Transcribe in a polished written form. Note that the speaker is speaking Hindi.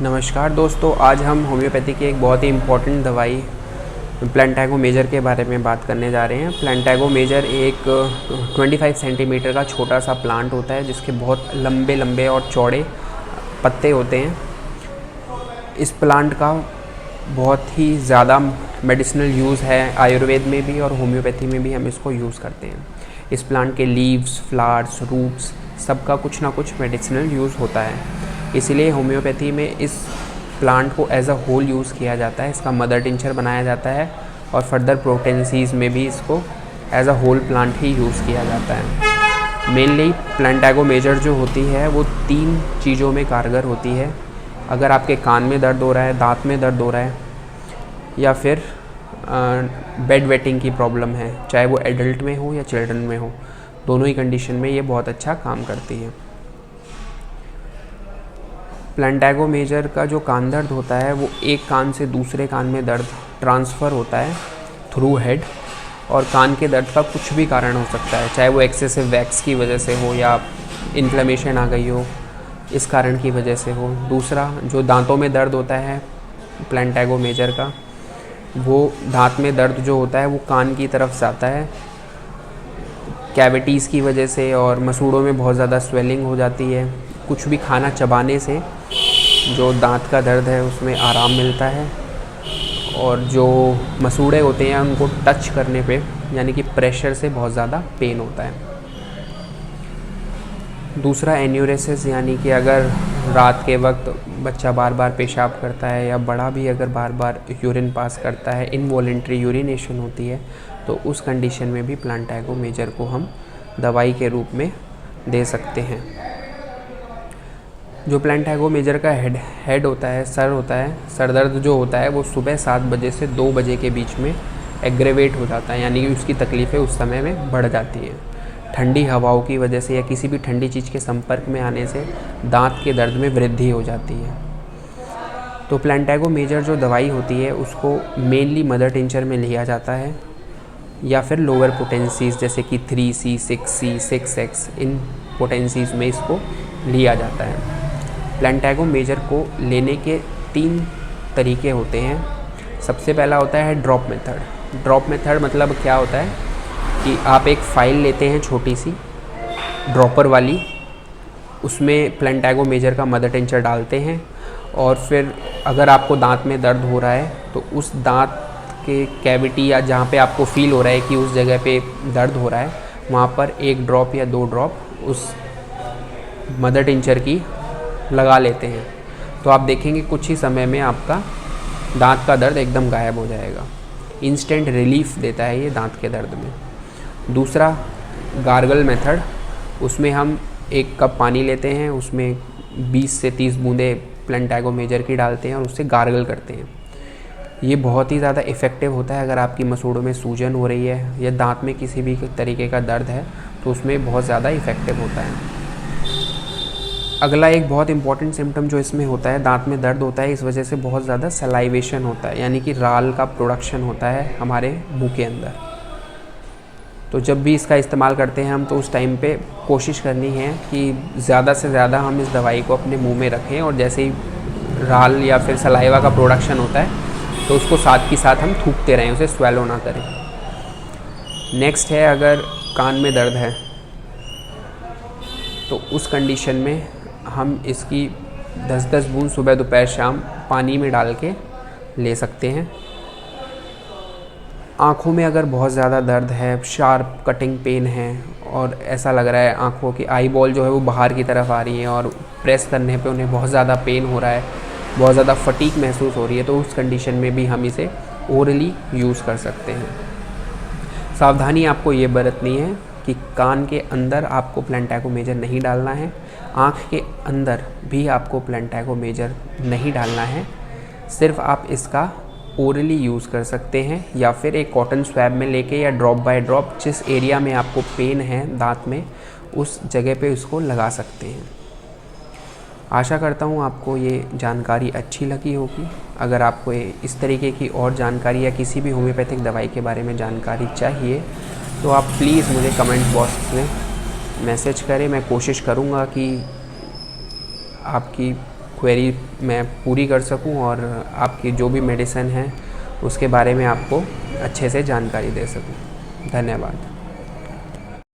नमस्कार दोस्तों, आज हम होम्योपैथी की एक बहुत ही इम्पॉर्टेंट दवाई प्लांटैगो मेजर के बारे में बात करने जा रहे हैं। प्लांटैगो मेजर एक 25 सेंटीमीटर का छोटा सा प्लांट होता है जिसके बहुत लंबे लंबे और चौड़े पत्ते होते हैं। इस प्लांट का बहुत ही ज़्यादा मेडिसिनल यूज़ है, आयुर्वेद में भी और होम्योपैथी में भी हम इसको यूज़ करते हैं। इस प्लांट के लीव्स, फ्लावर्स, रूट्स सबका कुछ ना कुछ मेडिसिनल यूज़ होता है। इसीलिए होम्योपैथी में इस प्लांट को एज अ होल यूज़ किया जाता है। इसका मदर टिंचर बनाया जाता है और फर्दर पोटेंसीज़ में भी इसको एज अ होल प्लांट ही यूज़ किया जाता है। मेनली प्लांटैगो मेजर जो होती है वो 3 चीज़ों में कारगर होती है। अगर आपके कान में दर्द हो रहा है, दांत में दर्द हो रहा है या फिर बेड वेटिंग की प्रॉब्लम है, चाहे वो एडल्ट में हो या चिल्ड्रन में हो, दोनों ही कंडीशन में ये बहुत अच्छा काम करती है। प्लांटैगो मेजर का जो कान दर्द होता है वो एक कान से दूसरे कान में दर्द ट्रांसफ़र होता है थ्रू हेड, और कान के दर्द का कुछ भी कारण हो सकता है, चाहे वो एक्सेसिव वैक्स की वजह से हो या इन्फ्लेमेशन आ गई हो, इस कारण की वजह से हो। दूसरा, जो दांतों में दर्द होता है प्लांटैगो मेजर का, वो दांत में दर्द जो होता है वो कान की तरफ जाता है कैविटीज़ की वजह से, और मसूड़ों में बहुत ज़्यादा स्वेलिंग हो जाती है। कुछ भी खाना चबाने से जो दांत का दर्द है उसमें आराम मिलता है, और जो मसूड़े होते हैं उनको टच करने पे यानी कि प्रेशर से बहुत ज़्यादा पेन होता है। दूसरा, एन्यूरेसिस, यानी कि अगर रात के वक्त बच्चा बार बार पेशाब करता है या बड़ा भी अगर बार बार यूरिन पास करता है, इनवॉलेंट्री यूरिनेशन होती है, तो उस कंडीशन में भी प्लांटैगो मेजर को हम दवाई के रूप में दे सकते हैं। जो प्लांटैगो मेजर का हेड होता है, सर होता है, सर दर्द जो होता है वो सुबह 7 बजे से 2 बजे के बीच में एग्रेवेट हो जाता है, यानी कि उसकी तकलीफ़ें उस समय में बढ़ जाती हैं। ठंडी हवाओं की वजह से या किसी भी ठंडी चीज़ के संपर्क में आने से दांत के दर्द में वृद्धि हो जाती है। तो प्लांटैगो मेजर जो दवाई होती है उसको मेनली मदर टिंचर में लिया जाता है या फिर लोअर पोटेंसीज़ जैसे कि 3C, 6C, 6X, इन पोटेंसीज़ में इसको लिया जाता है। प्लांटैगो मेजर को लेने के 3 तरीके होते हैं। सबसे पहला होता है ड्रॉप मेथड। ड्रॉप मेथड मतलब क्या होता है कि आप एक फ़ाइल लेते हैं छोटी सी ड्रॉपर वाली, उसमें प्लांटैगो मेजर का मदर टिंचर डालते हैं, और फिर अगर आपको दांत में दर्द हो रहा है तो उस दांत के कैविटी या जहाँ पे आपको फील हो रहा है कि उस जगह पे दर्द हो रहा है, वहाँ पर 1 ड्रॉप या 2 ड्रॉप उस मदर टिंचर की लगा लेते हैं। तो आप देखेंगे कुछ ही समय में आपका दांत का दर्द एकदम गायब हो जाएगा। इंस्टेंट रिलीफ देता है ये दांत के दर्द में। दूसरा, गार्गल मेथड, उसमें हम 1 कप पानी लेते हैं, उसमें 20 से 30 बूंदें प्लांटैगो मेजर की डालते हैं और उससे गार्गल करते हैं। ये बहुत ही ज़्यादा इफ़ेक्टिव होता है अगर आपकी मसूड़ों में सूजन हो रही है या दांत में किसी भी तरीके का दर्द है, तो उसमें बहुत ज़्यादा इफ़ेक्टिव होता है। अगला एक बहुत इंपॉर्टेंट सिम्टम जो इसमें होता है, दांत में दर्द होता है, इस वजह से बहुत ज़्यादा सलाइवेशन होता है, यानी कि राल का प्रोडक्शन होता है हमारे मुंह के अंदर। तो जब भी इसका इस्तेमाल करते हैं हम, तो उस टाइम पे कोशिश करनी है कि ज़्यादा से ज़्यादा हम इस दवाई को अपने मुंह में रखें, और जैसे ही राल या फिर सलाइवा का प्रोडक्शन होता है तो उसको साथ के साथ हम थूकते रहें, उसे स्वेलो ना करें। नेक्स्ट है, अगर कान में दर्द है तो उस कंडीशन में हम इसकी 10-10 बूंद सुबह दोपहर शाम पानी में डाल के ले सकते हैं। आँखों में अगर बहुत ज़्यादा दर्द है, शार्प कटिंग पेन है और ऐसा लग रहा है आँखों की आई बॉल जो है वो बाहर की तरफ आ रही है और प्रेस करने पे उन्हें बहुत ज़्यादा पेन हो रहा है, बहुत ज़्यादा फटीग महसूस हो रही है, तो उस कंडीशन में भी हम इसे ओरली यूज़ कर सकते हैं। सावधानी आपको ये बरतनी है कि कान के अंदर आपको प्लांटैगो मेजर नहीं डालना है, आँख के अंदर भी आपको प्लांटैगो मेजर नहीं डालना है। सिर्फ आप इसका ओरली यूज़ कर सकते हैं या फिर एक कॉटन स्वैब में लेके या ड्रॉप बाय ड्रॉप जिस एरिया में आपको पेन है दांत में, उस जगह पे उसको लगा सकते हैं। आशा करता हूँ आपको ये जानकारी अच्छी लगी होगी। अगर आपको इस तरीके की और जानकारी या किसी भी होम्योपैथिक दवाई के बारे में जानकारी चाहिए तो आप प्लीज़ मुझे कमेंट बॉक्स में मैसेज करें। मैं कोशिश करूँगा कि आपकी क्वेरी मैं पूरी कर सकूं और आपकी जो भी मेडिसिन है उसके बारे में आपको अच्छे से जानकारी दे सकूं। धन्यवाद।